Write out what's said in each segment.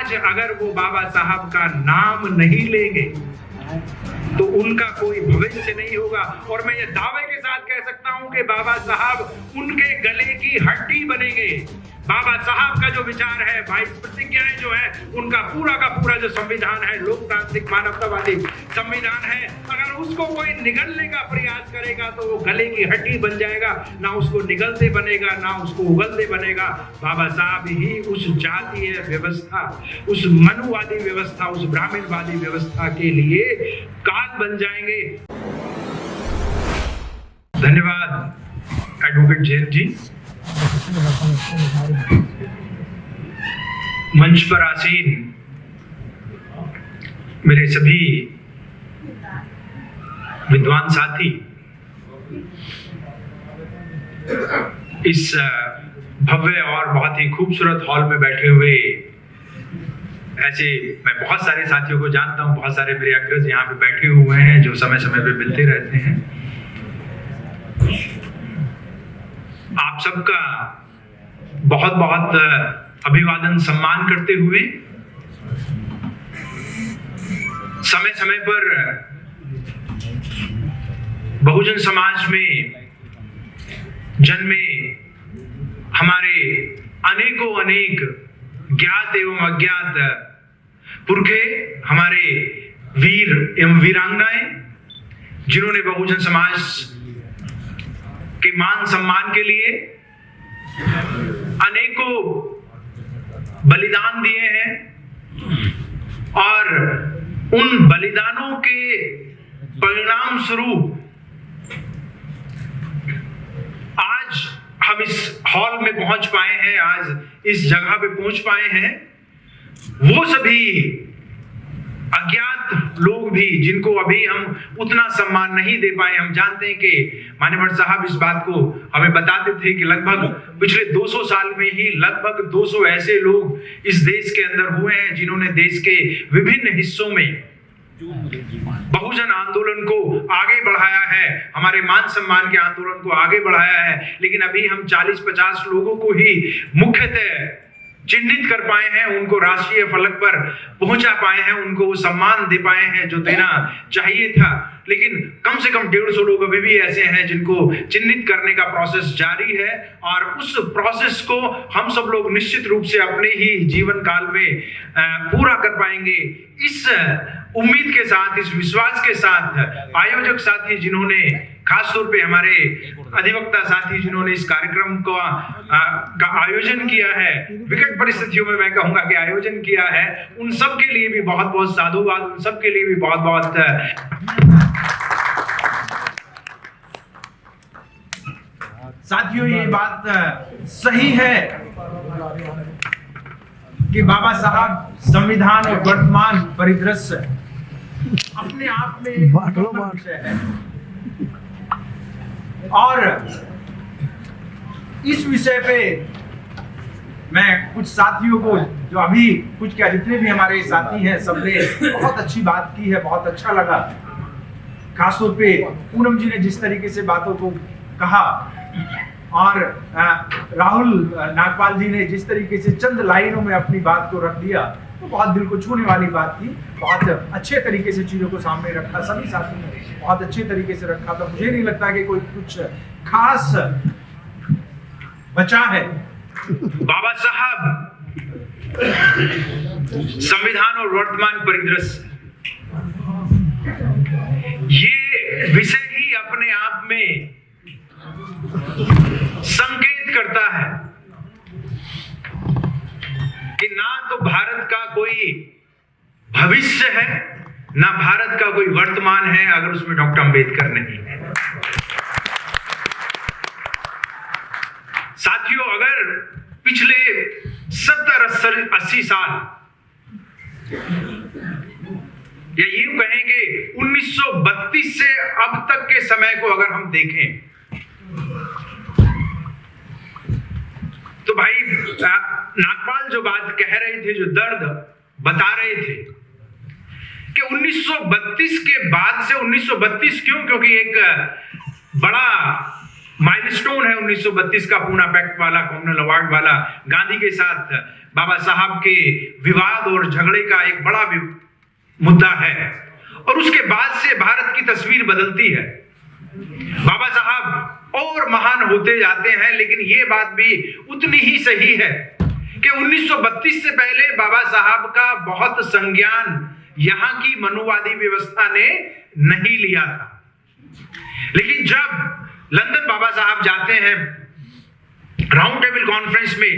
आज अगर वो बाबा साहब का नाम नहीं लेंगे तो उनका कोई भविष्य नहीं होगा। और मैं ये दावे के साथ कह सकता हूं कि बाबा साहब उनके गले की हड्डी बनेंगे। बाबा साहब का जो विचार है, 22 प्रतिज्ञाएं जो है, उनका पूरा का पूरा जो संविधान है, लोकतांत्रिक मानवतावादी संविधान है, अगर उसको कोई निगलने का प्रयास करेगा तो वो गले की हड्डी बन जाएगा। ना उसको निगलते बनेगा, ना उसको उगलते बनेगा। बाबा साहब ही उस जातीय व्यवस्था, उस मनुवादी व्यवस्था, उस ब्राह्मणवादी व्यवस्था के लिए काल बन जाएंगे। धन्यवाद एडवोकेट जैन जी। मंच पर आसीन मेरे सभी विद्वान साथी, इस भव्य और बहुत ही खूबसूरत हॉल में बैठे हुए ऐसे मैं बहुत सारे साथियों को जानता हूं, बहुत सारे मेरे अग्रज यहाँ पे बैठे हुए हैं जो समय समय पे मिलते रहते हैं। आप सबका बहुत बहुत अभिवादन सम्मान करते हुए, समय समय पर बहुजन समाज में जन्मे हमारे अनेकों अनेक ज्ञात एवं अज्ञात पुरखे, हमारे वीर एवं वीरांगनाएं, जिन्होंने बहुजन समाज के मान सम्मान के लिए अनेकों बलिदान दिए हैं और उन बलिदानों के परिणाम स्वरूप आज हम इस हॉल में पहुंच पाए हैं, आज इस जगह पे पहुंच पाए हैं। वो सभी अज्ञात लोग भी जिनको अभी हम उतना सम्मान नहीं दे पाए, हम जानते हैं कि मान्यवर साहब इस बात को हमें बताते थे कि लगभग पिछले 200 साल में ही लगभग 200 ऐसे लोग इस देश के अंदर हुए हैं जिन्होंने देश के विभिन्न हिस्सों में बहुजन आंदोलन को आगे बढ़ाया है, हमारे मान सम्मान के आंदोलन को आगे बढ़ाया है। लेकिन अभी हम 40-50 लोगों को ही मुख्यतः चिन्हित कर पाए हैं, उनको राष्ट्रीय फलक पर पहुंचा पाए हैं, उनको वो सम्मान दे पाए हैं जो देना चाहिए था। लेकिन कम से कम 150 लोग अभी भी ऐसे हैं जिनको चिन्हित करने का प्रोसेस जारी है और उस प्रोसेस को हम सब लोग निश्चित रूप से अपने ही जीवन काल में पूरा कर पाएंगे। इस उम्मीद के साथ, इस विश्वास के साथ आयोजक साथी जिन्होंने, खासतौर पे हमारे अधिवक्ता साथी जिन्होंने इस कार्यक्रम का आयोजन किया है, विकट परिस्थितियों में मैं कहूंगा कि आयोजन किया है, उन सब के लिए भी बहुत बहुत साधुवाद, उन सब के लिए भी बहुत बहुत साथियों। ये बात सही है कि बाबा साहब संविधान और वर्तमान परिदृश्य अपने आप में विषय है और इस विषय पे मैं कुछ साथियों को, जो अभी कुछ क्या जितने भी हमारे साथी हैं, सबने बहुत अच्छी बात की है, बहुत अच्छा लगा। खासतौर पे पूनम जी ने जिस तरीके से बातों को कहा और राहुल नागपाल जी ने जिस तरीके से चंद लाइनों में अपनी बात को रख दिया, तो बहुत दिल को छूने वाली बात थी। बहुत अच्छे तरीके से चीजों को सामने रखा, सभी साथियों ने बहुत अच्छे तरीके से रखा था। मुझे नहीं लगता कि कोई कुछ खास बचा है। बाबा साहब संविधान और वर्तमान परिदृश्य, ये विषय ही अपने आप में संकेत करता है कि ना तो भारत का कोई भविष्य है, ना भारत का कोई वर्तमान है अगर उसमें डॉक्टर अंबेडकर नहीं है। साथियों, अगर पिछले 70-80 साल या यूं कहें कि 1932 से अब तक के समय को अगर हम देखें तो भाई नागपाल जो बात कह रहे थे, जो दर्द बता रहे थे कि 1932 के बाद से, 1932 क्यों? क्योंकि एक बड़ा माइलस्टोन है 1932 का पूना पैक्ट वाला, कॉमनवेल्थ अवार्ड वाला। गांधी के साथ बाबा साहब के विवाद और झगड़े का एक बड़ा मुद्दा है, और उसके बाद से भारत की तस्वीर बदलती है। बाबा साहब और महान होते जाते हैं, लेकिन यह बात भी उतनी ही सही है कि 1932 से पहले बाबा साहब का बहुत संज्ञान यहां की मनुवादी व्यवस्था ने नहीं लिया था। लेकिन जब लंदन बाबा साहब जाते हैं राउंड टेबल कॉन्फ्रेंस में,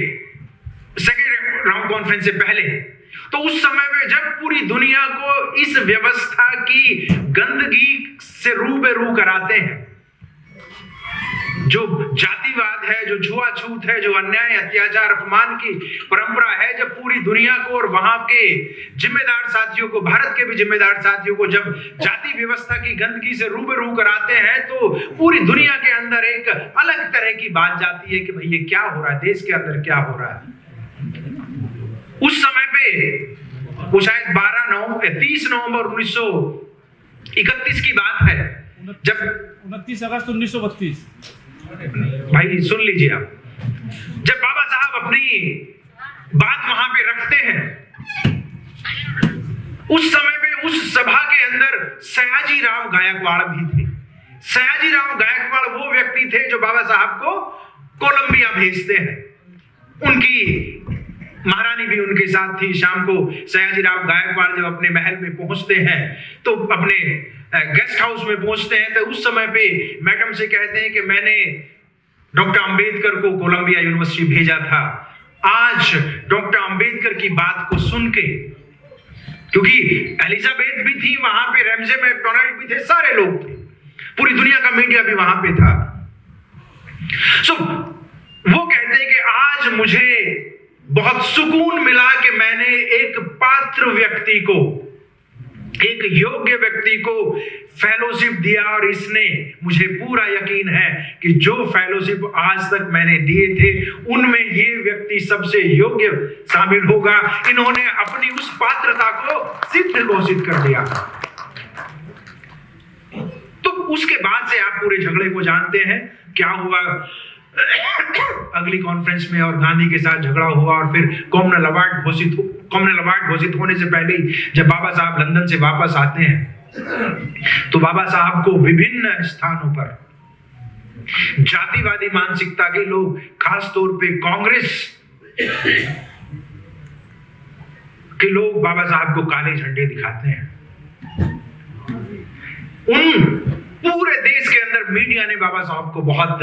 सेकेंड राउंड कॉन्फ्रेंस से पहले, तो उस समय में जब पूरी दुनिया को इस व्यवस्था की गंदगी से रूबरू कराते हैं, जो जातिवाद है, जो छुआछूत है, जो अन्याय, अत्याचार, अपमान की परंपरा है, जब पूरी दुनिया को और वहां के जिम्मेदार साथियों को, भारत के भी जिम्मेदार साथियों को जब जाति व्यवस्था की गंदगी से रूबरू कराते हैं, तो पूरी दुनिया के अंदर एक अलग तरह की बात जाती है कि भाई ये क्या हो रहा है, देश के अंदर क्या हो रहा है। उस समय पे वो शायद 30 नवंबर 1931 की बात है, जब 29 अगस्त 1932, भाई सुन लीजिए आप, जब बाबा साहब अपनी बात वहां पे रखते हैं, उस समय पे उस सभा के अंदर सयाजी राव गायकवाड़ भी थे। सयाजी राव गायकवाड़ वो व्यक्ति थे जो बाबा साहब को कोलंबिया भेजते हैं। उनकी महारानी भी उनके साथ थी। शाम को सयाजी राव गायकवाड़ जब अपने महल में पहुंचते हैं, तो अपने गेस्ट हाउस में पहुंचते हैं, तो उस समय पे मैडम से कहते हैं कि मैंने डॉक्टर अंबेडकर को कोलंबिया यूनिवर्सिटी भेजा था। आज डॉक्टर अंबेडकर की बात को सुन के, क्योंकि एलिजाबेथ भी थी वहां पे, रैमजे मैकडोनाल्ड भी थे, सारे लोग थे, पूरी दुनिया का मीडिया भी वहां पे था। वो कहते हैं कि आज मुझे बहुत सुकून मिला कि मैंने एक पात्र व्यक्ति को, एक योग्य व्यक्ति को फेलोशिप दिया, और इसने मुझे पूरा यकीन है कि जो फेलोशिप आज तक मैंने दिए थे उनमें ये व्यक्ति सबसे योग्य शामिल होगा। इन्होंने अपनी उस पात्रता को सिद्ध घोषित कर दिया। तो उसके बाद से आप पूरे झगड़े को जानते हैं, क्या हुआ अगली कॉन्फ्रेंस में, और गांधी के साथ झगड़ा हुआ, और फिर कॉमनवेल्थ अवार्ड घोषित होने से पहले ही जब बाबा साहब लंदन से वापस आते हैं, तो बाबा साहब को विभिन्न स्थानों पर जातिवादी मानसिकता के लोग, खास तौर पे कांग्रेस के लोग बाबा साहब को काले झंडे दिखाते हैं। उन पूरे देश के अंदर मीडिया ने बाबा साहब को बहुत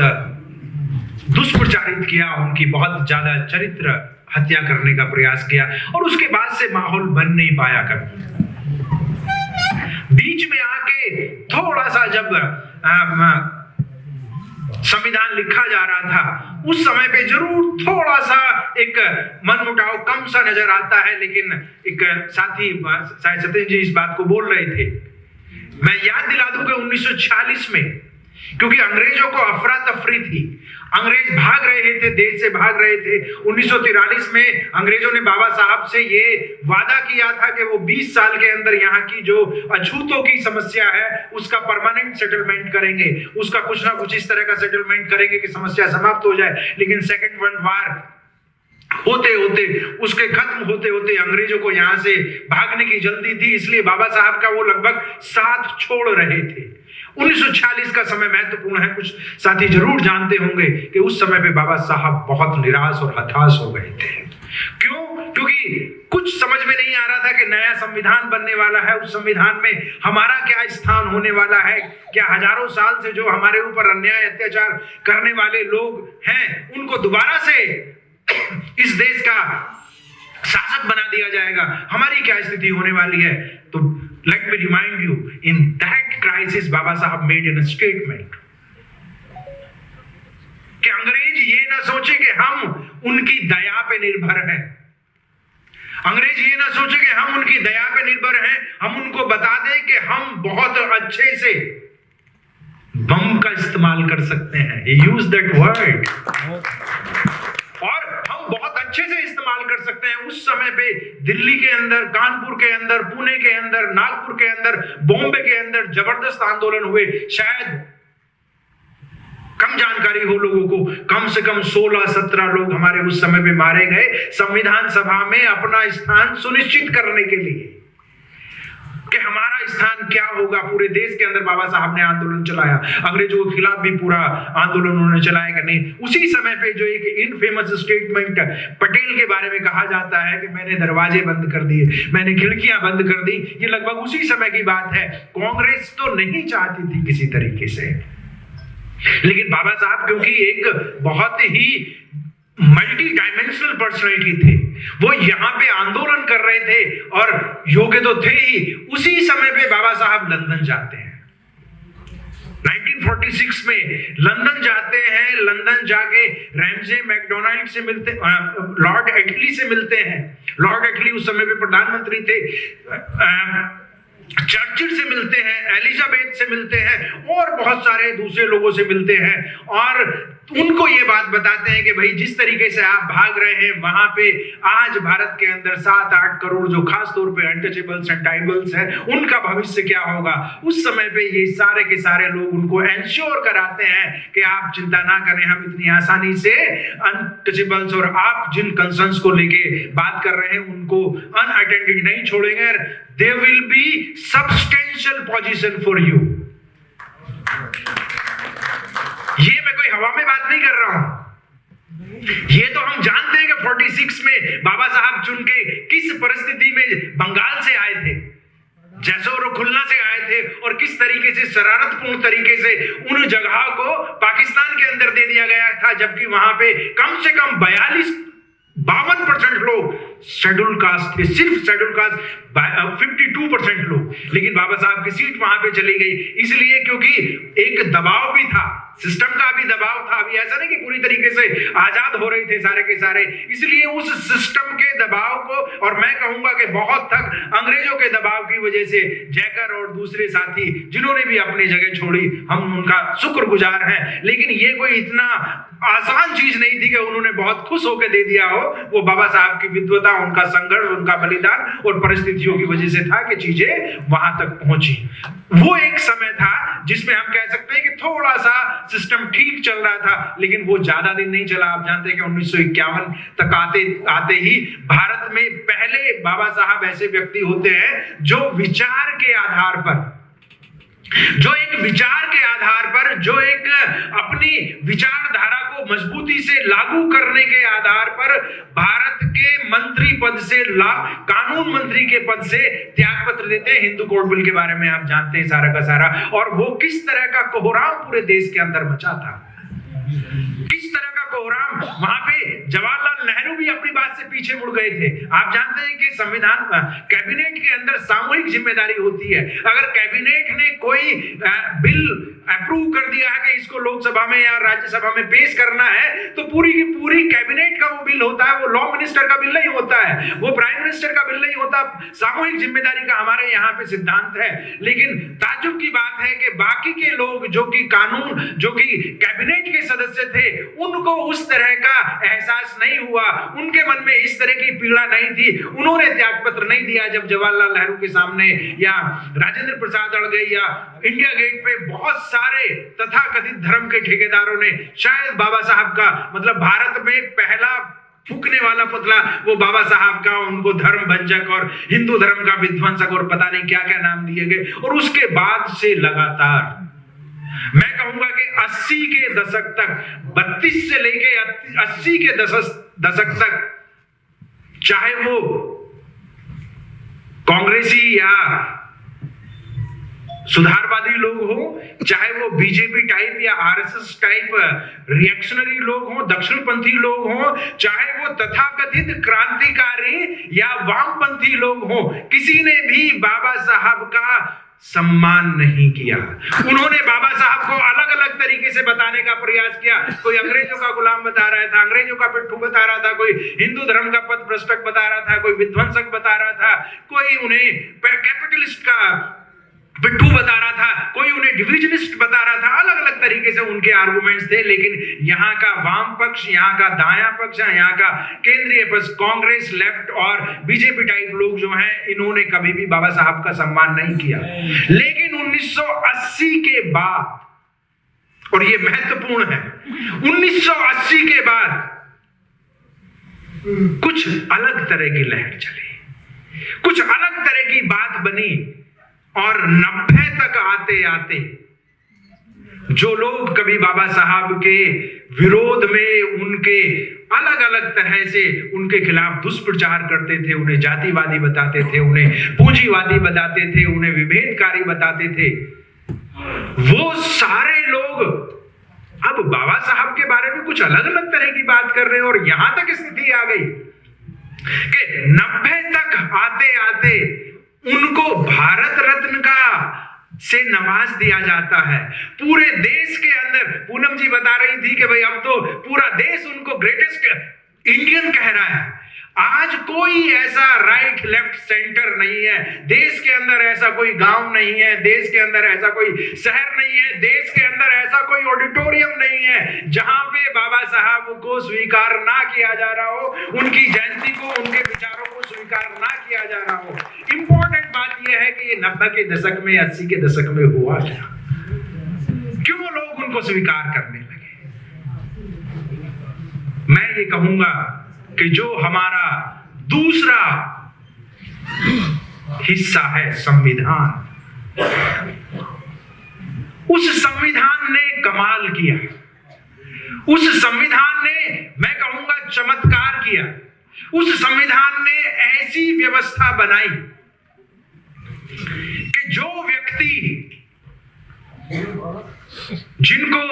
दुष्प्रचारित किया, उनकी बहुत ज्यादा चरित्र हत्या करने का प्रयास किया, और उसके बाद से माहौल बन नहीं पाया कभी। बीच में आके थोड़ा सा जब संविधान लिखा जा रहा था, उस समय पे जरूर थोड़ा सा एक मनमुटाव कम सा नजर आता है, लेकिन एक साथी शायद सत्येंद्र जी इस बात को बोल रहे थे, मैं याद दिला दूं कि 1946 में, क्योंकि अंग्रेजों को अफरा तफरी थी, अंग्रेज भाग रहे थे, देश से भाग रहे थे। 1943 में अंग्रेजों ने बाबा साहब से ये वादा किया था कि वो 20 साल के अंदर यहाँ की जो अछूतों की समस्या है उसका परमानेंट सेटलमेंट करेंगे, उसका कुछ ना कुछ इस तरह का सेटलमेंट करेंगे कि समस्या समाप्त हो जाए। लेकिन सेकेंड वर्ल्ड वार होते होते, उसके खत्म होते होते अंग्रेजों को यहां से भागने की जल्दी थी, इसलिए बाबा साहब का वो लगभग साथ छोड़ रहे थे। 1946 का समय महत्वपूर्ण है, कुछ साथी जरूर जानते होंगे कि उस समय पे बाबा साहब बहुत निराश और हताश हो गए थे। क्यों? क्योंकि कुछ समझ में नहीं आ रहा था कि नया संविधान बनने वाला है, उस संविधान में हमारा क्या स्थान होने वाला है, क्या हजारों साल से जो हमारे ऊपर अन्याय अत्याचार करने वाले लोग हैं उनको दोबारा से इस देश का शासक बना दिया जाएगा, हमारी क्या स्थिति होने वाली है। तो let me remind you, in that crisis Baba Saheb made an statement कि अंग्रेज ये ना सोचे कि हम उनकी दया पे निर्भर हैं, अंग्रेज ये ना सोचे कि हम उनकी दया पे निर्भर हैं, हम उनको बता दें कि हम बहुत अच्छे से बम का इस्तेमाल कर सकते हैं, he used that word, और हम बहुत अच्छे से इस्तेमाल कर सकते हैं। उस समय पे दिल्ली के अंदर, कानपुर के अंदर, पुणे के अंदर, नागपुर के अंदर, बॉम्बे के अंदर जबरदस्त आंदोलन हुए। शायद कम जानकारी हो लोगों को, कम से कम 16-17 लोग हमारे उस समय पे मारे गए संविधान सभा में अपना स्थान सुनिश्चित करने के लिए कि हमारा स्थान क्या होगा। पूरे देश के अंदर बाबा साहब ने आंदोलन चलाया, अंग्रेजों के खिलाफ भी पूरा आंदोलन उन्होंने चलाया कि नहीं। उसी समय पे जो एक इनफेमस स्टेटमेंट पटेल के बारे में कहा जाता है कि मैंने दरवाजे बंद कर दिए, मैंने खिड़कियां बंद कर दी, ये लगभग उसी समय की बात है। कांग्रेस तो नहीं चाहती थी किसी तरीके से, लेकिन बाबा साहब क्योंकि एक बहुत ही मल्टी डायमेंशनल पर्सनैलिटी थे, वो यहाँ पे आंदोलन कर रहे थे और योग्य तो थे ही। उसी समय पे बाबा साहब लंदन जाते हैं, 1946 में लंदन जाते हैं। लंदन जाके रैमजे मैकडोनाल्ड से मिलते, लॉर्ड एटली से मिलते हैं। लॉर्ड एटली उस समय पे प्रधानमंत्री थे। चर्चिल से मिलते हैं, एलिजाबेथ से मिलते हैं और बहुत सारे दूसरे लोगों से मिलते हैं और उनको ये बात बताते हैं कि भाई जिस तरीके से आप भाग रहे हैं वहां पे आज भारत के अंदर 7-8 करोड़ जो खास तौर पे अनटचेबल्स एंड ट्राइबल्स हैं, उनका भविष्य क्या होगा। उस समय पे ये सारे के सारे लोग उनको एंश्योर कराते हैं कि आप चिंता ना करें, हम इतनी आसानी से अनटचेबल्स और आप जिन कंसर्न्स को लेके बात कर रहे हैं उनको अनअटेंडेड नहीं छोड़ेंगे। There will be substantial position for you। ये मैं कोई हवा में बात नहीं कर रहा हूं, ये तो हम जानते हैं कि 46 में बाबा साहब चुन के किस परिस्थिति में बंगाल से आए थे, जैसोर और खुलना से आए थे और किस तरीके से शरारतपूर्ण तरीके से उन जगह को पाकिस्तान के अंदर दे दिया गया था, जबकि वहां पे कम से कम 52% लोग शेड्यूल कास्ट थे, सिर्फ शेड्यूल कास्ट 52% लोग। लेकिन बाबा साहब की सीट वहां पे चली गई इसलिए क्योंकि एक दबाव भी था, सिस्टम का भी दबाव था। अभी ऐसा नहीं कि पूरी तरीके से आजाद हो रहे थे सारे के सारे, इसलिए उस सिस्टम के दबाव को, और मैं कहूंगा कि बहुत तक अंग्रेजों के दबाव की वजह से जैकर और दूसरे साथी जिन्होंने भी अपनी जगह छोड़ी, हम उनका शुक्रगुजार हैं। लेकिन ये कोई इतना आसान चीज नहीं थी कि उन्होंने बहुत खुश होकर दे दिया हो। वो बाबा साहब की विद्वता, उनका संघर्ष, उनका बलिदान और परिस्थितियों की वजह से था कि चीजें वहां तक पहुंची। वो एक समय था जिसमें हम कह सकते हैं कि थोड़ा सा सिस्टम ठीक चल रहा था, लेकिन वो ज्यादा दिन नहीं चला। आप जानते हैं कि 1951 तक आते ही भारत में पहले बाबा साहब ऐसे व्यक्ति होते हैं जो विचार के आधार पर, जो एक विचार के आधार पर, जो एक अपनी विचारधारा को मजबूती से लागू करने के आधार पर भारत के मंत्री पद से कानून मंत्री के पद से त्याग पत्र देते हैं। हिंदू कोड बिल के बारे में आप जानते हैं सारा का सारा, और वो किस तरह का कोहराम पूरे देश के अंदर मचा था, किस तरह का कोहराम। वहां पे जवाहरलाल नेहरू भी अपनी बात से पीछे मुड़ गए थे। आप जानते हैं कि संविधान कैबिनेट के अंदर सामूहिक जिम्मेदारी होती है। अगर कैबिनेट ने कोई बिल अप्रूव कर दिया है कि इसको लोकसभा में या राज्यसभा में पेश करना है, तो पूरी की पूरी कैबिनेट का वो बिल होता है, वो लॉ मिनिस्टर का बिल नहीं होता है, वो प्राइम मिनिस्टर का बिल नहीं होता। सामूहिक जिम्मेदारी का हमारे यहाँ पे सिद्धांत है। लेकिन ताज्जुब की बात है कि बाकी के लोग जो कि कैबिनेट के सदस्य थे, उनको उस तरह का एहसास नहीं हुआ, उनके मन में इस तरह की पीड़ा नहीं थी, उन्होंने त्याग पत्र नहीं दिया। जब जवाहरलाल नेहरू के सामने या राजेंद्र प्रसाद अड़गई या इंडिया गेट पे बहुत सारे तथाकथित धर्म के ठेकेदारों ने, शायद बाबा साहब का मतलब भारत में पहला फूकने वाला पुतला वो बाबा साहब का, उनको धर्म भंजक और हिंदू धर्म का विध्वंसक और पता नहीं क्या क्या नाम दिए गए। और उसके बाद से लगातार मैं कहूंगा कि 80 के दशक तक, 32 से लेके 80 के दशक तक, चाहे वो कांग्रेसी या सुधारवादी लोग हो, चाहे वो बीजेपी टाइप या आरएसएस टाइप रिएक्शनरी लोग हो, दक्षिणपंथी लोग हो, चाहे वो तथाकथित क्रांतिकारी या वामपंथी लोग हो, किसी ने भी बाबा साहब का सम्मान नहीं किया। उन्होंने बाबा साहब को अलग अलग तरीके से बताने का प्रयास किया। कोई अंग्रेजों का गुलाम बता रहा था, अंग्रेजों का पिट्ठू बता रहा था, कोई हिंदू धर्म का पथ भ्रष्टक बता रहा था, कोई विध्वंसक बता रहा था, कोई उन्हें कैपिटलिस्ट का पिट्ठू बता रहा था, कोई उन्हें डिविजनिस्ट बता रहा था। अलग अलग तरीके से उनके आर्गुमेंट्स थे। लेकिन यहाँ का वाम पक्ष, यहाँ का दायां पक्ष, यहाँ का केंद्रीय पक्ष, कांग्रेस, लेफ्ट और बीजेपी टाइप लोग जो हैं, इन्होंने कभी भी बाबा साहब का सम्मान नहीं किया। लेकिन 1980 के बाद और ये महत्वपूर्ण है। 1980 के बाद कुछ अलग तरह की लहर चली, कुछ अलग तरह की बात बनी, और 90 तक आते आते जो लोग कभी बाबा साहब के विरोध में, उनके अलग अलग तरह से उनके खिलाफ दुष्प्रचार करते थे, उन्हें जातिवादी बताते थे, उन्हें पूंजीवादी बताते थे, उन्हें विभेदकारी बताते थे, वो सारे लोग अब बाबा साहब के बारे में कुछ अलग अलग तरह की बात कर रहे हैं। और यहां तक स्थिति आ गई कि 90 तक आते आते उनको भारत रत्न का से नवाज दिया जाता है। पूरे देश के अंदर पूनम जी बता रही थी कि भाई अब तो पूरा देश उनको ग्रेटेस्ट इंडियन कह रहा है। आज कोई ऐसा राइट लेफ्ट सेंटर नहीं है, देश के अंदर ऐसा कोई गांव नहीं है, देश के अंदर ऐसा कोई शहर नहीं है, देश के अंदर ऐसा कोई ऑडिटोरियम नहीं है जहां पे बाबा साहब को स्वीकार ना किया जा रहा हो, उनकी जयंती को, उनके विचारों को स्वीकार ना किया जा रहा हो। इंपॉर्टेंट बात यह है कि ये 90 के दशक में, 80 के दशक में हुआ क्या, क्यों लोग उनको स्वीकार करने लगे? मैं ये कहूंगा कि जो हमारा दूसरा हिस्सा है संविधान, उस संविधान ने कमाल किया, उस संविधान ने, मैं कहूंगा, चमत्कार किया। उस संविधान ने ऐसी व्यवस्था बनाई कि जो व्यक्ति, जिनको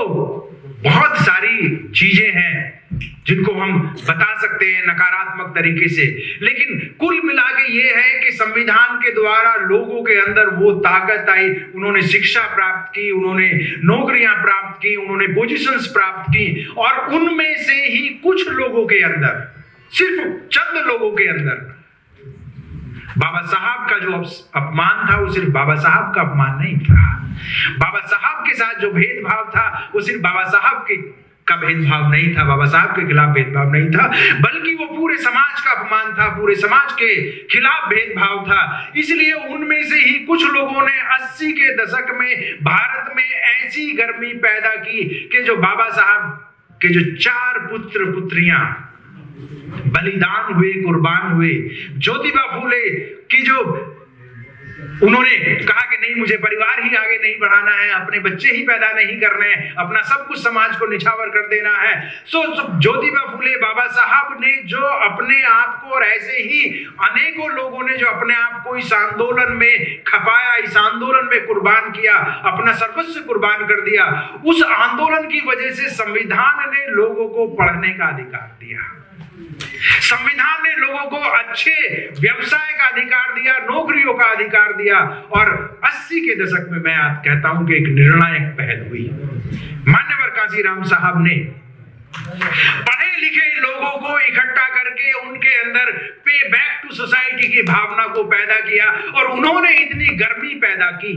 बहुत सारी चीजें हैं जिनको हम बता सकते हैं नकारात्मक तरीके से, लेकिन कुल मिला के ये है कि संविधान के द्वारा लोगों के अंदर वो ताकत आई, उन्होंने शिक्षा प्राप्त की, उन्होंने नौकरियां प्राप्त की, उन्होंने पोजीशंस प्राप्त की, और उनमें से ही कुछ लोगों के अंदर, सिर्फ चंद लोगों के अंदर बाबा साहब का जो अपमान था, वो सिर्फ बाबा साहब का अपमान नहीं था। बाबा साहब के साथ जो भेदभाव था, वो सिर्फ बाबा साहब के का भेदभाव नहीं था, बाबा साहब के खिलाफ भेदभाव नहीं था, बल्कि वो पूरे समाज का अपमान था, पूरे समाज के खिलाफ भेदभाव था। इसलिए उनमें से ही कुछ लोगों ने 80 के दशक में भारत में ऐसी गर्मी पैदा की कि जो बाबा साहब के जो 4 पुत्र पुत्रियां बलिदान हुए, कुर्बान हुए, ज्योतिबा फूले की जो उन्होंने कहा कि नहीं, मुझे परिवार ही आगे नहीं बढ़ाना है, अपने बच्चे ही पैदा नहीं करने हैं, अपना सब कुछ समाज को निछावर कर देना है। सो ज्योतिबा फूले बाबा साहब ने जो अपने आप को, और ऐसे ही अनेकों लोगों ने जो अपने आप को इस आंदोलन में खपाया, इस आंदोलन में कुर्बान किया, अपना सर्वस्व कुर्बान कर दिया, उस आंदोलन की वजह से संविधान ने लोगों को पढ़ने का अधिकार दिया, संविधान ने लोगों को अच्छे व्यवसाय का अधिकार दिया, नौकरियों का अधिकार दिया। और 80 के दशक में मैं आज कहता हूं कि एक निर्णायक पहल हुई। मान्यवर कांशीराम साहब ने पढ़े लिखे लोगों को इकट्ठा करके उनके अंदर पे बैक टू सोसाइटी की भावना को पैदा किया, और उन्होंने इतनी गर्मी पैदा की,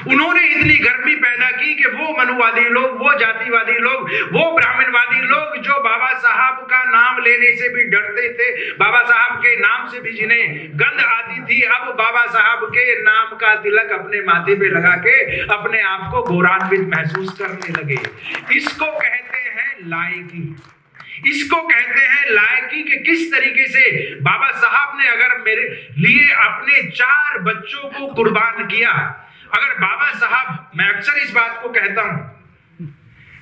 उन्होंने इतनी गर्मी पैदा की कि वो मनुवादी लोग, वो जातिवादी लोग, वो ब्राह्मणवादी लोग जो बाबा साहब का नाम लेने से भी डरते थे, बाबा साहब के नाम से भी जिन्हें गंध आती थी, अब बाबा साहब के नाम का तिलक अपने माथे पे लगा के अपने आप को गौरवान्वित महसूस करने लगे। इसको कहते हैं लायकी, इसको कहते हैं लायकी कि किस तरीके से बाबा साहब ने अगर मेरे लिए अपने 4 बच्चों को कुर्बान किया, अगर बाबा साहब, मैं अक्सर इस बात को कहता हूं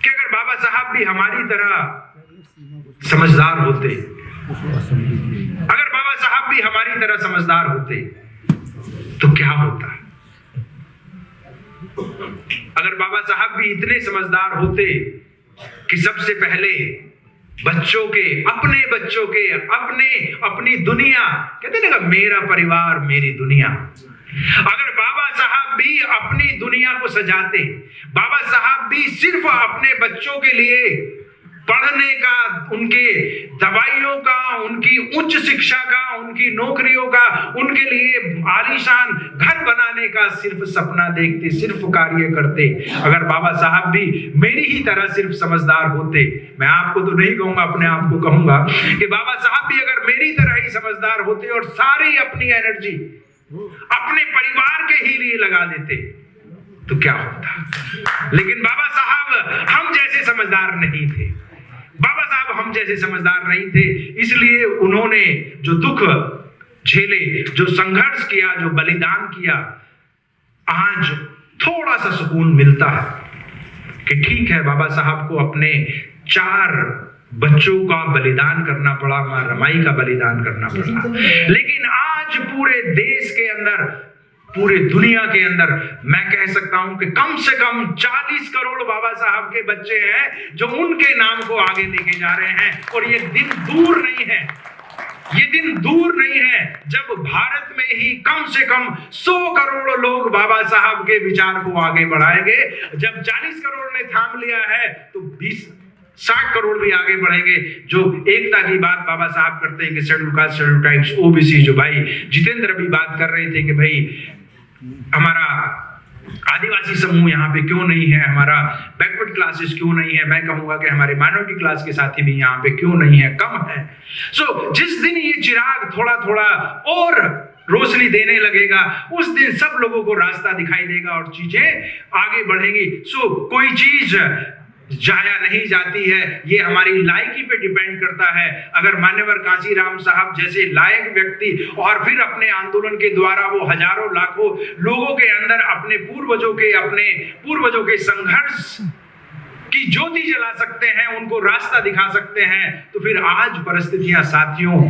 कि अगर बाबा साहब भी हमारी तरह समझदार होते, अगर बाबा साहब भी हमारी तरह समझदार होते तो क्या होता? अगर बाबा साहब भी इतने समझदार होते कि सबसे पहले बच्चों के, अपने बच्चों के, अपनी दुनिया, कहते ना, मेरा परिवार मेरी दुनिया, अगर बाबा साहब भी अपनी दुनिया को सजाते, बाबा साहब भी सिर्फ अपने बच्चों के लिए पढ़ने का, उनके दवाइयों का, उनकी उच्च शिक्षा का, उनकी नौकरियों का, उनके लिए आलीशान घर बनाने का सिर्फ सपना देखते, सिर्फ कार्य करते, अगर बाबा साहब भी मेरी ही तरह सिर्फ समझदार होते, मैं आपको तो नहीं कहूंगा, अपने आप को कहूंगा कि बाबा साहब भी अगर मेरी तरह ही समझदार होते और सारी अपनी एनर्जी अपने परिवार के ही लिए लगा देते, तो क्या होता। लेकिन बाबा साहब हम जैसे समझदार नहीं थे, बाबा साहब हम जैसे समझदार नहीं थे, इसलिए उन्होंने जो दुख झेले, जो संघर्ष किया, जो बलिदान किया, आज थोड़ा सा सुकून मिलता है कि ठीक है, बाबा साहब को अपने 4 बच्चों का बलिदान करना पड़ा, मां रमाई का बलिदान करना पड़ा, लेकिन आज पूरे देश के अंदर, पूरे दुनिया के अंदर मैं कह सकता हूं कि कम से कम 40 करोड़ बाबा साहब के बच्चे हैं जो उनके नाम को आगे लेके जा रहे हैं। और ये दिन दूर नहीं है, ये दिन दूर नहीं है जब भारत में ही कम से कम 100 करोड़ लोग बाबा साहब के विचार को आगे बढ़ाएंगे। जब 40 करोड़ ने थाम लिया है तो 60 करोड़ भी आगे बढ़ेंगे, जो एकता की बात बाबा साहब करते हैं कि schedule caste, schedule tribes, OBC, जो भाई जितेंद्र भी बात कर रहे थे कि भाई हमारा आदिवासी समूह यहाँ पे क्यों नहीं है, हमारा बैकवर्ड क्लासेस क्यों नहीं है, मैं कहूंगा कि हमारे माइनॉरिटी क्लास के साथी भी यहाँ पे क्यों नहीं है, कम है। सो जिस दिन ये चिराग थोड़ा थोड़ा और रोशनी देने लगेगा, उस दिन सब लोगों को रास्ता दिखाई देगा और चीजें आगे बढ़ेंगी। सो कोई चीज जाया नहीं जाती है, ये हमारी लायकी पे डिपेंड करता है। अगर मान्यवर कांसीराम साहब जैसे लायक व्यक्ति और फिर अपने आंदोलन के द्वारा वो हजारों लाखों लोगों के अंदर अपने पूर्वजों के संघर्ष की ज्योति जला सकते हैं, उनको रास्ता दिखा सकते हैं, तो फिर आज परिस्थितियां साथियों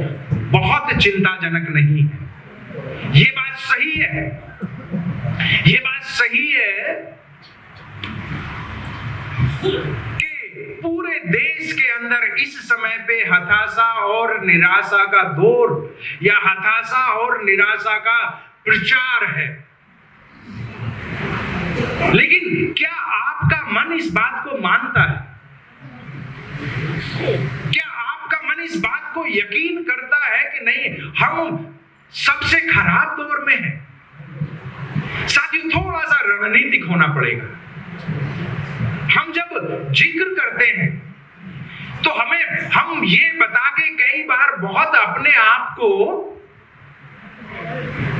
बहुत चिंताजनक नहीं है। ये बात सही है, ये बात सही है कि पूरे देश के अंदर इस समय पे हताशा और निराशा का दौर या हताशा और निराशा का प्रचार है। लेकिन क्या आपका मन इस बात को मानता है? क्या आपका मन इस बात को यकीन करता है कि नहीं, हम सबसे खराब दौर में हैं? साथियों, थोड़ा सा रणनीतिक होना पड़ेगा। हम जब जिक्र करते हैं तो हम ये बता के कई बार बहुत अपने आप को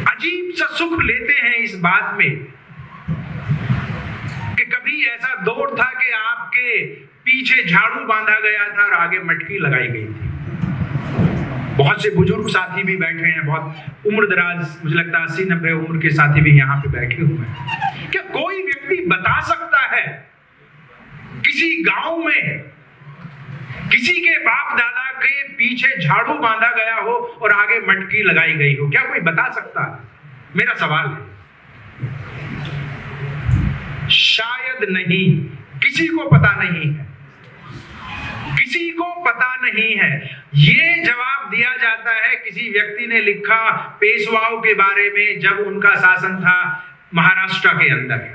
अजीब सा सुख लेते हैं इस बात में कि कभी ऐसा दौर था कि आपके पीछे झाड़ू बांधा गया था और आगे मटकी लगाई गई थी। बहुत से बुजुर्ग साथी भी बैठे हैं, बहुत उम्र दराज, मुझे लगता है 80-90 उम्र के साथी भी यहाँ पे बैठे हुए हैं। क्या कोई व्यक्ति बता सकता है किसी गांव में किसी के बाप दादा के पीछे झाड़ू बांधा गया हो और आगे मटकी लगाई गई हो? क्या कोई बता सकता है? मेरा सवाल है। शायद नहीं, किसी को पता नहीं है, किसी को पता नहीं है। ये जवाब दिया जाता है, किसी व्यक्ति ने लिखा पेशवाओं के बारे में जब उनका शासन था महाराष्ट्र के अंदर।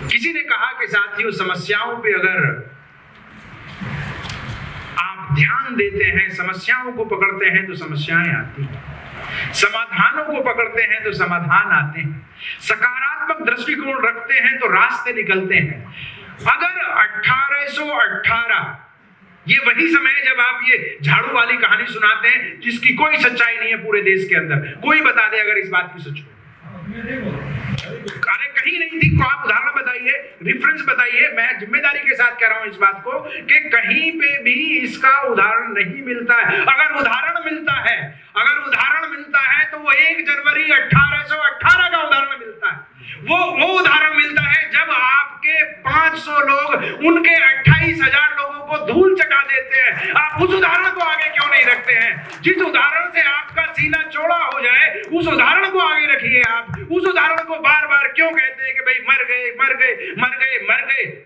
किसी ने कहा कि साथियों, समस्याओं पे अगर आप ध्यान देते हैं, समस्याओं को पकड़ते हैं तो समस्याएं आती हैं, समाधानों को पकड़ते हैं तो समाधान आते हैं, सकारात्मक दृष्टिकोण रखते हैं तो रास्ते निकलते हैं। अगर 1818 ये वही समय है जब आप ये झाड़ू वाली कहानी सुनाते हैं जिसकी कोई सच्चाई नहीं है पूरे देश के अंदर। कोई बता दे अगर इस बात की सच हो। अरे कहीं नहीं थी, आप उदाहरण बताइए, रेफरेंस बताइए। मैं जिम्मेदारी के साथ कह रहा हूं इस बात को कि कहीं पे भी इसका उदाहरण नहीं मिलता है। अगर उदाहरण मिलता है तो वो 1 जनवरी 1818 का उदाहरण मिलता है। वो उदाहरण मिलता है जब आपके 500 लोग उनके 28,000 लोगों को धूल चटा देते हैं। आप उस उदाहरण को आगे क्यों नहीं रखते हैं? जिस उदाहरण से आपका सीना चौड़ा हो जाए उस उदाहरण को आगे रखिए। आप उस उदाहरण को बार बार क्यों कहते हैं कि भाई मर गए?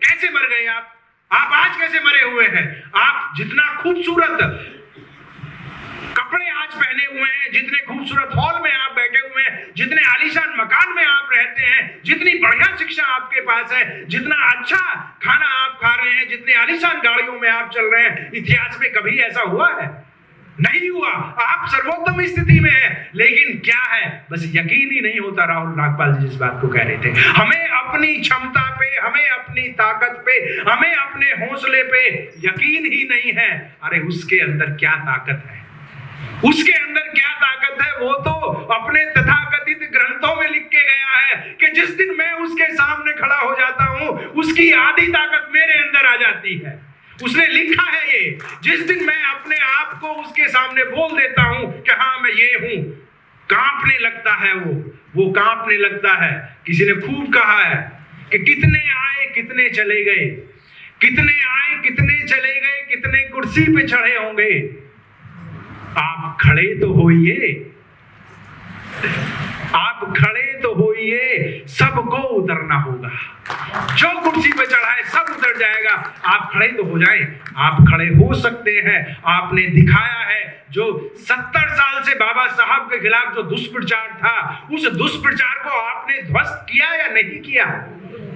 कैसे मर गए आप आज कैसे मरे हुए हैं? आप जितना खूबसूरत कपड़े आज पहने हुए हैं, जितने खूबसूरत हॉल में आप बैठे हुए हैं, जितने आलीशान मकान में आप रहते हैं, जितनी बढ़िया शिक्षा आपके पास है, जितना अच्छा खाना आप खा रहे हैं, जितने आलीशान गाड़ियों में आप चल रहे हैं, इतिहास में कभी ऐसा हुआ है? नहीं हुआ। आप सर्वोत्तम स्थिति में है, लेकिन क्या है, बस यकीन ही नहीं होता। राहुल नागपाल जी जिस बात को कह रहे थे, हमें अपनी क्षमता पे, हमें अपनी ताकत पे, हमें अपने हौसले पे यकीन ही नहीं है। अरे उसके अंदर क्या ताकत है? उसके अंदर क्या ताकत है? वो तो अपने तथाकथित ग्रंथों में लिख के गया है कि जिस दिन मैं उसके सामने उसकी आधी ताकत मेरे अंदर आ जाती है। उसने लिखा है ये, जिस दिन मैं अपने आप को उसके सामने बोल देता हूं कि हाँ मैं ये हूं, कांपने लगता है वो कांपने लगता है। किसी ने खूब कहा है कि कितने आए कितने चले गए, कितने आए कितने चले गए, कितने कुर्सी पे चढ़े होंगे, आप खड़े तो होइए, आप खड़े तो होइए, सबको उतरना होगा। जो कुर्सी पे चढ़ा है सब उतर जाएगा, आप खड़े तो हो जाएं। आप खड़े हो सकते हैं। आपने दिखाया है, जो 70 साल से बाबा साहब के खिलाफ जो दुष्प्रचार था, उस दुष्प्रचार को आपने ध्वस्त किया या नहीं किया?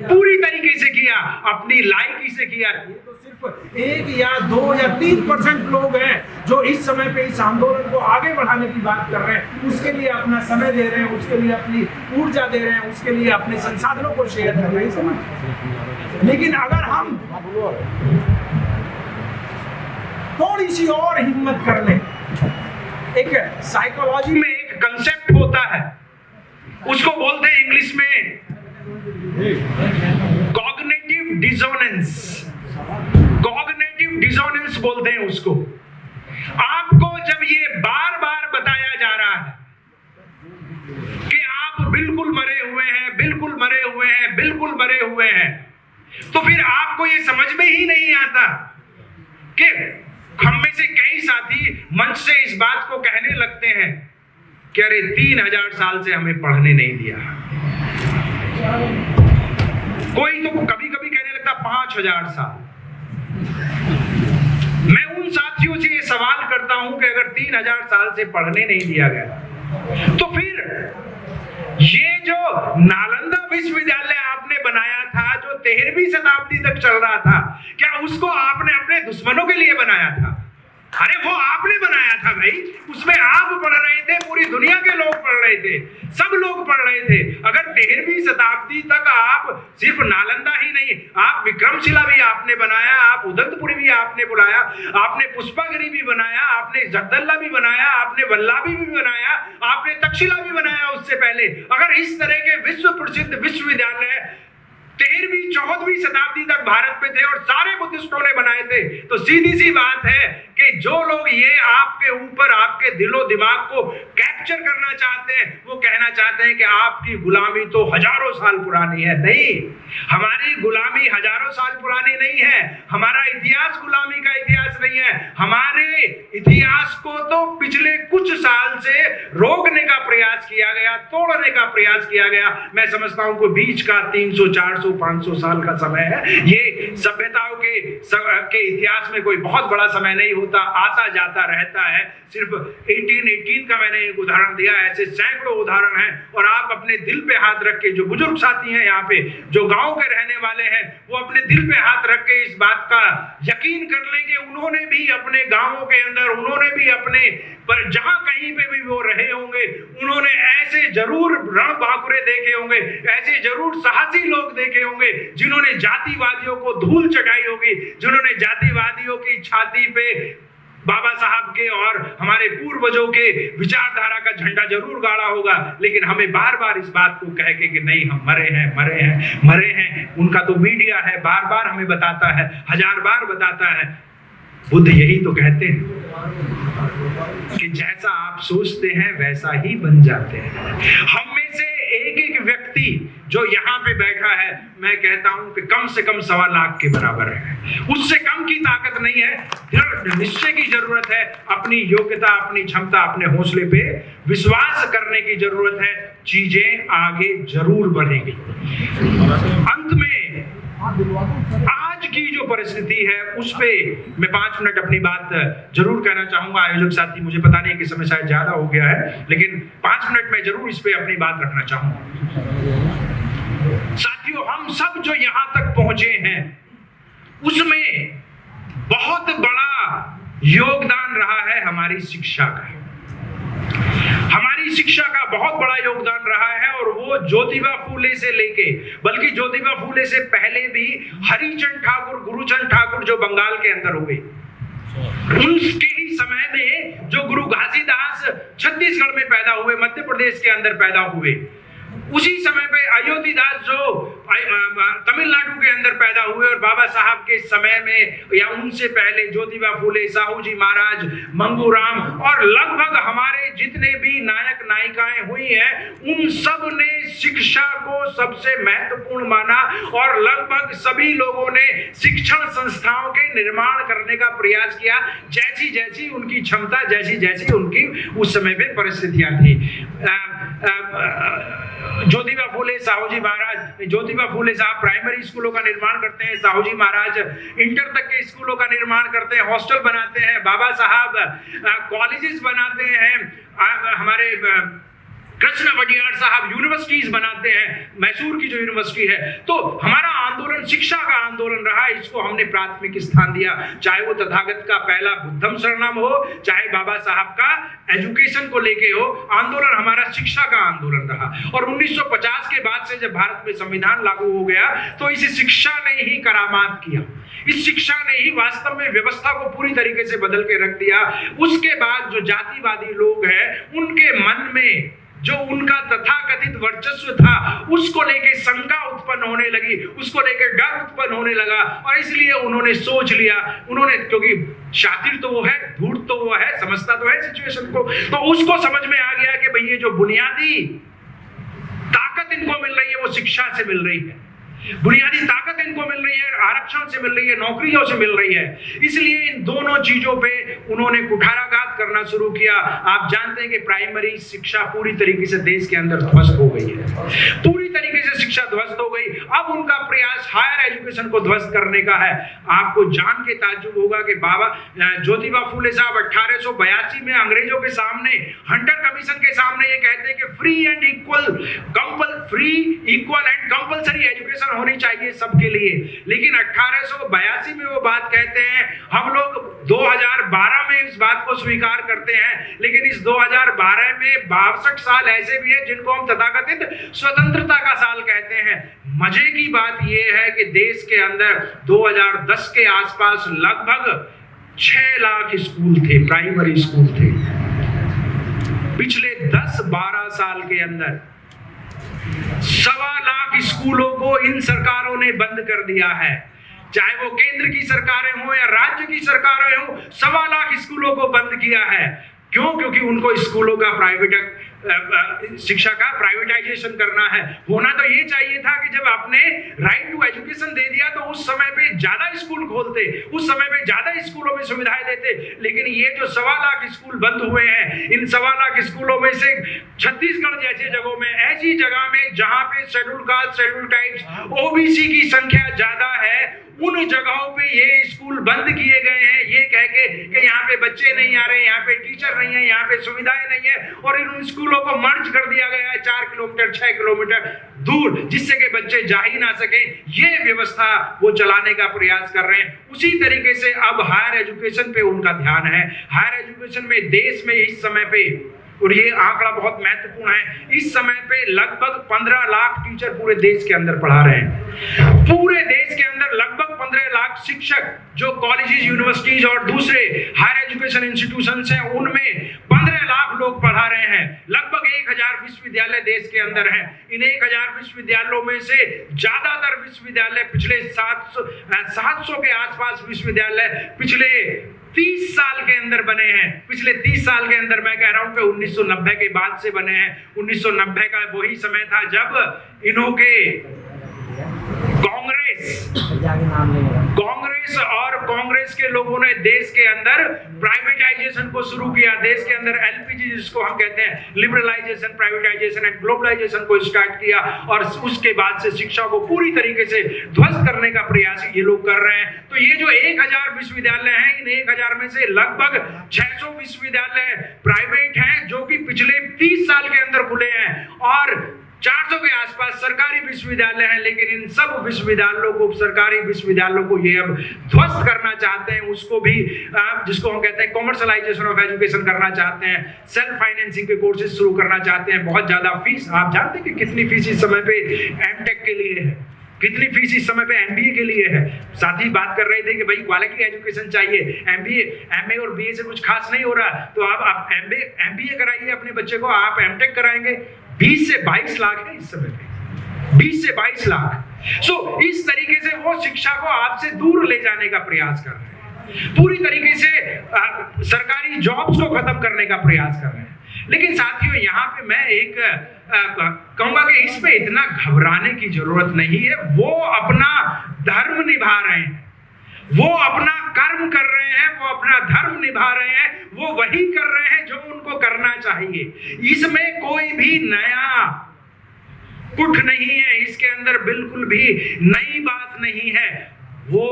पूरी तरीके से किया, अपनी लायकी से किया। ये तो सिर्फ 1 या 2 या 3% लोग हैं जो इस समय पे इस आंदोलन को आगे बढ़ाने की बात कर रहे हैं, उसके लिए अपना समय दे रहे हैं, उसके लिए अपनी ऊर्जा दे रहे हैं, उसके लिए अपने संसाधनों को शेयर कर रहे हैं। लेकिन अगर हम थोड़ी सी और हिम्मत कर लें, एक साइकोलॉजी में एक कंसेप्ट होता है, उसको बोलते हैं इंग्लिश में कॉग्निटिव डिसोनेंस, कॉग्निटिव डिसोनेंस बोलते हैं उसको। आपको जब ये बार बार बताया जा रहा है कि आप बिल्कुल मरे हुए हैं, बिल्कुल मरे हुए हैं, बिल्कुल मरे हुए हैं, तो फिर आपको ये समझ में ही नहीं आता कि हम में से कई साथी मंच से इस बात को कहने लगते हैं कि अरे 3000 साल से हमें पढ़ने नहीं दिया। कोई तो कभी कभी कहने लगता 5000 साल। मैं उन साथियों से ये सवाल करता हूं कि अगर 3000 साल से पढ़ने नहीं दिया गया, तो फिर ये जो नालंदा विश्वविद्यालय आपने बनाया था, जो 13वीं शताब्दी तक चल रहा था, क्या उसको आपने अपने दुश्मनों के लिए बनाया था? अरे वो आपने बनाया था भाई, उसमें आप पढ़ रहे थे, पूरी दुनिया के लोग पढ़ रहे थे, सब लोग पढ़ रहे थे। अगर 13वीं शताब्दी तक आप सिर्फ नालंदा ही नहीं, आप विक्रमशिला भी आपने बनाया, आप उदंतपुरी भी आपने बुलाया, आपने पुष्पागिरी भी बनाया, आपने जगदल्ला भी बनाया, आपने वल्लभी भी बनाया, आपने तक्षशिला भी बनाया उससे पहले। अगर इस तरह के विश्व प्रसिद्ध विश्वविद्यालय 13वीं 14वीं शताब्दी तक भारत में थे और सारे बुद्धिस्टों ने बनाए थे, तो सीधी सी बात है कि जो लोग ये आपके ऊपर, आपके दिलो दिमाग को कैप्चर करना चाहते हैं, वो कहना चाहते हैं कि आपकी गुलामी तो हजारों साल पुरानी है। नहीं, हमारी गुलामी हजारों साल पुरानी नहीं है, हमारा इतिहास गुलामी का इतिहास नहीं है। हमारे इतिहास को तो पिछले कुछ साल से रोकने का प्रयास किया गया, तोड़ने का प्रयास किया गया। मैं समझता हूं कि बीच का 300, 400, 500 साल का समय है। ये सभ्यताओं के इतिहास में कोई बहुत बड़ा समय नहीं होता, आता जाता रहता है। सिर्फ 1818 का मैंने एक उदाहरण दिया, ऐसे सैकड़ों उदाहरण हैं। और आप अपने दिल पे हाथ रख के, जो बुजुर्ग साथी हैं यहाँ पे, जो गांव के रहने वाले हैं, वो अपने दिल पे हाथ रख के इस बात का यकीन कर लें कि उन्होंने भी अपने गांवों के अंदर, उन्होंने भी अपने पर जहां कहीं पे भी वो रहे होंगे, उन्होंने ऐसे जरूर रणबांकुरे देखे होंगे, ऐसे जरूर साहसी लोग देखे होंगे जिन्होंने जातिवादियों को धूल चटाई होगी, जिन्होंने जातिवादियों की छाती पे बाबा साहब के और हमारे पूर्वजों के विचारधारा का झंडा जरूर गाड़ा होगा। लेकिन हमें बार बार इस बात को कह के कि नहीं, हम मरे हैं, मरे हैं, मरे हैं। उनका तो मीडिया है, बार बार हमें बताता है, 1000 बार बताता है। बुद्ध यही तो कहते हैं कि जैसा आप सोचते हैं वैसा ही बन जाते हैं। हम में से एक एक व्यक्ति जो यहाँ पे बैठा है, मैं कहता हूं कि कम से कम 1.25 लाख के बराबर है। उससे कम की ताकत नहीं है। दृढ़ निश्चय की जरूरत है, अपनी योग्यता, अपनी क्षमता, अपने हौसले पे विश्वास करने की जरूरत है। चीजें आगे जरूर बढ़ेंगी। अंत में आज की जो परिस्थिति है उस पे मैं 5 मिनट अपनी बात जरूर कहना चाहूंगा। आयोजक साथी, मुझे पता नहीं कि समय शायद ज्यादा हो गया है, लेकिन 5 मिनट में जरूर इस पे अपनी बात रखना चाहूंगा। साथियों, हम सब जो यहां तक पहुंचे हैं उसमें बहुत बड़ा योगदान रहा है हमारी शिक्षा का। हमारी शिक्षा का बहुत बड़ा योगदान रहा है, और वो ज्योतिबा फूले से लेके, बल्कि ज्योतिबा फूले से पहले भी हरिचंद ठाकुर, गुरुचंद ठाकुर जो बंगाल के अंदर हुए, उनके ही समय में जो गुरु घासीदास छत्तीसगढ़ में पैदा हुए, मध्य प्रदेश के अंदर पैदा हुए, उसी समय पे अयोध्यादास जो तमिलनाडु के अंदर पैदा हुए और बाबा साहब के समय में या उनसे पहले ज्योतिबा फूले, साहू जी महाराज, मंगूराम और लगभग हमारे जितने भी नायक नायिकाएं हुई हैं उन सब ने शिक्षा को सबसे महत्वपूर्ण माना और लगभग सभी लोगों ने शिक्षण संस्थाओं के निर्माण करने का प्रयास किया जैसी जैसी उनकी क्षमता, जैसी जैसी उनकी उस समय पे परिस्थितियां थी। ज्योतिबा फूले, साहू जी महाराज, ज्योतिबा फूले साहब प्राइमरी स्कूलों का निर्माण करते हैं, साहू जी महाराज इंटर तक के स्कूलों का निर्माण करते हैं, हॉस्टल बनाते हैं, बाबा साहब कॉलेजेस बनाते हैं, हमारे कृष्ण वडियार साहब यूनिवर्सिटीज बनाते हैं, मैसूर की जो यूनिवर्सिटी है। तो हमारा आंदोलन शिक्षा का आंदोलन रहा, इसको हमने प्राथमिक स्थान दिया, चाहे वो तथागत का पहला बुद्धम शरणम हो, चाहे बाबा साहब का एजुकेशन को लेके हो, आंदोलन हमारा शिक्षा का आंदोलन रहा। और 1950 के बाद से जब भारत में संविधान लागू हो गया तो इस शिक्षा ने ही करामात किया, इस शिक्षा ने ही वास्तव में व्यवस्था को पूरी तरीके से बदल के रख दिया। उसके बाद जो जातिवादी लोग हैं उनके मन में जो उनका तथाकथित वर्चस्व था उसको लेके शंका उत्पन्न होने लगी, उसको लेके डर उत्पन्न होने लगा और इसलिए उन्होंने सोच लिया, उन्होंने, क्योंकि शातिर तो वो है, धूर्त तो वो है, समझता तो है सिचुएशन को, तो उसको समझ में आ गया कि भाई ये जो बुनियादी ताकत इनको मिल रही है वो शिक्षा से मिल रही है, बुनियादी ताकत इनको मिल रही है, आरक्षण से मिल रही है, नौकरियों से मिल रही है। इसलिए इन दोनों चीजों पे उन्होंने कुठाराघात करना शुरू किया। आप जानते हैं कि प्राइमरी शिक्षा पूरी तरीके से देश के अंदर ध्वस्त हो गई है, पूरी तरीके से शिक्षा ध्वस्त हो गई। अब उनका प्रयास हायर एजुकेशन को ध्वस्त करने का है। आपको जान के ताज्जुब होगा कि बाबा ज्योतिबा फूले साहब 1882 में अंग्रेजों के सामने, हंटर कमीशन के सामने ये कहते हैं कि free and equal and compulsory education होनी चाहिए सबके लिए। लेकिन 1882 में वो बात कहते हैं, हम लोग 2012 में इस बात को स्वीकार करते हैं, लेकिन इस 2012 में 62 साल ऐसे भी हैं जिनको हम तथाकथित स्वतंत्रता का साल कहते हैं। मजे की बात यह है कि देश के अंदर 2010 के आसपास लगभग 6 लाख स्कूल थे, प्राइमरी स्कूल थे। पिछले 10-12 साल के अंदर 1.25 लाख स्कूलों को इन सरकारों ने बंद कर दिया है, चाहे वो केंद्र की सरकारें हो या राज्य की सरकारें हो, 1.25 लाख स्कूलों को बंद किया है। क्यों? क्योंकि उनको स्कूलों का शिक्षा का प्राइवेटाइजेशन करना है। होना तो ये चाहिए था कि जब आपने राइट टू एजुकेशन दे दिया तो उस समय पे ज्यादा स्कूल खोलते, उस समय पे ज्यादा स्कूलों में सुविधाएं देते। लेकिन ये जो 1.25 लाख स्कूल बंद हुए हैं, इन 1.25 लाख स्कूलों में से छत्तीसगढ़ जैसी जगहों में, ऐसी जगह में जहां पे schedule caste, schedule types, OBC की संख्या ज्यादा है, उन जगहों पे ये स्कूल बंद किए गए हैं, ये कह के कि यहाँ पे बच्चे नहीं आ रहे, यहाँ पे टीचर नहीं है, यहाँ पे सुविधाएं नहीं है, और इन स्कूलों को मर्ज कर दिया गया है 4 किलोमीटर 6 किलोमीटर दूर, जिससे कि बच्चे जा ही ना सके। ये व्यवस्था वो चलाने का प्रयास कर रहे हैं। उसी तरीके से अब हायर एजुकेशन पे उनका ध्यान है। हायर एजुकेशन में देश में इस समय पे, और ये आंकड़ा बहुत महत्वपूर्ण है, इस समय पे लगभग 15 लाख टीचर पूरे देश के अंदर पढ़ा रहे हैं। पूरे देश के अंदर लगभग 15 लाख शिक्षक जो कॉलेजेस, यूनिवर्सिटीज और दूसरे हायर एजुकेशन इंस्टीट्यूशंस हैं, उनमें 15 लाख लोग पढ़ा रहे हैं। लगभग 1000 विश्वविद्यालय देश के अंदर हैं। इन 1000 विश्वविद्यालयों में से ज्यादातर विश्वविद्यालय पिछले 700 के आसपास विश्वविद्यालय पिछले 30 साल के अंदर बने हैं। पिछले 30 साल के अंदर मैं कह रहा हूं कि 1990 के बाद से बने हैं। 1990 का वही समय था जब इन्हों के कांग्रेस के लोगों ने देश के अंदर प्राइवेटाइजेशन को शुरू किया। देश के अंदर एलपीजी, जिसको हम कहते हैं लिबरलाइजेशन, प्राइवेटाइजेशन एंड ग्लोबलाइजेशन को स्टार्ट किया, और उसके बाद से शिक्षा को पूरी तरीके से ध्वस्त करने का प्रयास ये लोग कर रहे हैं। तो ये जो 1000 विश्वविद्यालय हैं, इन 1000 में से लगभग 600 विश्वविद्यालय प्राइवेट हैं जो कि पिछले 30 साल के अंदर खुले हैं, और 400 के आसपास सरकारी विश्वविद्यालय हैं। लेकिन इन सब विश्वविद्यालयों को, सरकारी विश्वविद्यालयों को ये अब ध्वस्त करना चाहते हैं। उसको भी जिसको हम कहते हैं कॉमर्शलाइजेशन ऑफ एजुकेशन करना चाहते हैं, सेल्फ फाइनेंसिंग के कोर्सेज शुरू करना चाहते हैं। बहुत ज्यादा फीस, आप जानते हैं कि कितनी फीस इस समय पे एमटेक के लिए है, कितनी फीस इस समय पे एमबीए के लिए है। साथ ही बात कर रहे थे कि भाई क्वालिटी एजुकेशन चाहिए, एमए और बीए से कुछ खास नहीं हो रहा, तो आप एमबीए कराइए अपने बच्चे को, आप एमटेक कराएंगे। 20 से 22 लाख है इस समय पे, 20 से 22 लाख। सो इस तरीके से वो शिक्षा को आपसे दूर ले जाने का प्रयास कर रहे हैं, पूरी तरीके से सरकारी जॉब्स को खत्म करने का प्रयास कर रहे हैं। लेकिन साथियों, यहाँ पे मैं एक कहूंगा कि इस पे इतना घबराने की जरूरत नहीं है। वो अपना धर्म निभा रहे हैं, वो अपना कर्म कर रहे हैं, वो अपना धर्म निभा रहे हैं, वो वही कर रहे हैं जो उनको करना चाहिए। इसमें कोई भी नया कुछ नहीं है, इसके अंदर बिल्कुल भी नई बात नहीं है। वो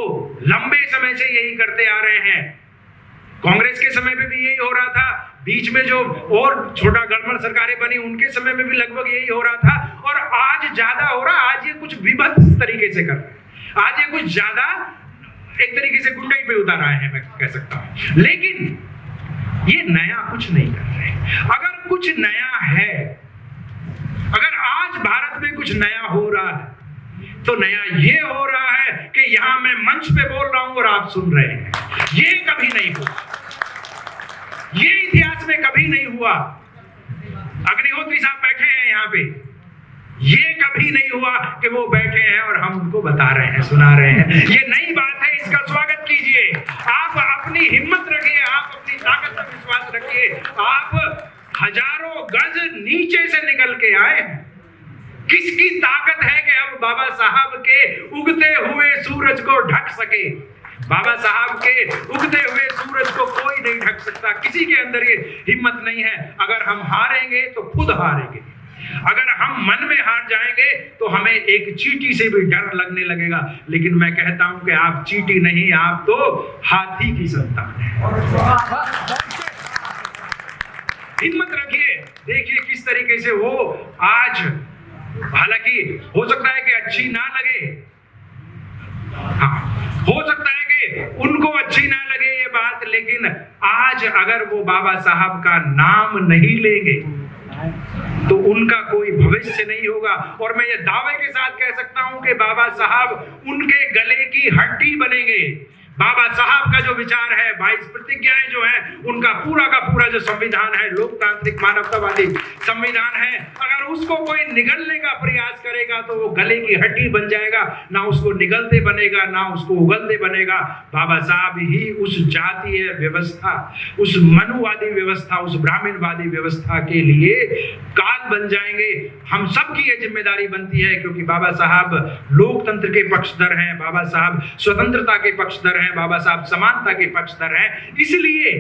लंबे समय से यही करते आ रहे हैं। कांग्रेस के समय में भी यही हो रहा था, बीच में जो और छोटा गड़बड़ सरकारें बनी उनके समय में भी लगभग यही हो रहा था, और आज ज्यादा हो रहा। आज ये कुछ विभत्स तरीके से कर रहे हैं, आज ये कुछ ज्यादा एक तरीके से गुंडाई पे उतार आए हैं, मैं कह सकता हूं। लेकिन ये नया कुछ नहीं कर रहे। अगर कुछ नया है, अगर आज भारत में कुछ नया हो रहा है, तो नया ये हो रहा है कि यहां मैं मंच पे बोल रहा हूं और आप सुन रहे हैं। ये कभी नहीं हुआ, ये इतिहास में कभी नहीं हुआ। अग्निहोत्री साहब बैठे हैं यहाँ पे, ये कभी नहीं हुआ कि वो बैठे हैं और हम उनको बता रहे हैं, सुना रहे हैं। ये नई बात है, इसका स्वागत कीजिए। आप अपनी हिम्मत रखिए, आप अपनी ताकत पर विश्वास रखिए। आप हजारों गज नीचे से निकल के आए हैं। किसकी ताकत है कि अब बाबा साहब के उगते हुए सूरज को ढक सके? बाबा साहब के उगते हुए सूरज को कोई नहीं ढक सकता। किसी के अंदर ये हिम्मत नहीं है। अगर हम हारेंगे तो खुद हारेंगे, अगर हम मन में हार जाएंगे तो हमें एक चींटी से भी डर लगने लगेगा। लेकिन मैं कहता हूं कि आप चींटी नहीं, आप तो हाथी की संतान है। हिम्मत रखिए, देखिए किस तरीके से वो आज, हालांकि हो सकता है कि अच्छी ना लगे, हाँ, हो सकता है कि उनको अच्छी ना लगे ये बात, लेकिन आज अगर वो बाबा साहब का नाम नहीं लेंगे तो उनका कोई भविष्य नहीं होगा। और मैं ये दावे के साथ कह सकता हूं कि बाबा साहब उनके गले की हड्डी बनेंगे। बाबा साहब का जो विचार है, 22 प्रतिज्ञाएं जो है, उनका पूरा का पूरा जो संविधान है, लोकतांत्रिक मानवतावादी संविधान है, अगर उसको कोई निगलने का प्रयास करेगा तो वो गले की हड्डी बन जाएगा। ना उसको निगलते बनेगा, ना उसको उगलते बनेगा। बाबा साहब ही उस जातीय व्यवस्था, उस मनुवादी व्यवस्था, उस ब्राह्मणवादी व्यवस्था के लिए काल बन जाएंगे। हम सबकी ये जिम्मेदारी बनती है, क्योंकि बाबा साहब लोकतंत्र के पक्षधर हैं, बाबा साहब स्वतंत्रता के पक्षधर हैं, बाबा साहब समानता के पक्षधर हैं। इसलिए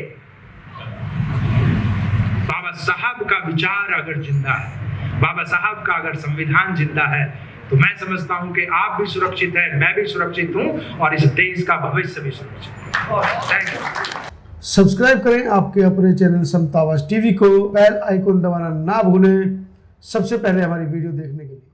बाबा साहब का विचार अगर जिंदा है, बाबा साहब का अगर संविधान जिंदा है, तो मैं समझता हूं कि आप भी सुरक्षित हैं, मैं भी सुरक्षित हूं, और इस देश का भविष्य भी सुरक्षित है। Thank you. सब्सक्राइब करें आपके अपने चैनल समतावाज टीवी को, बेल आइकन दबाना ना भूलें सबसे पहले हमारी वीडियो देखने के लिए।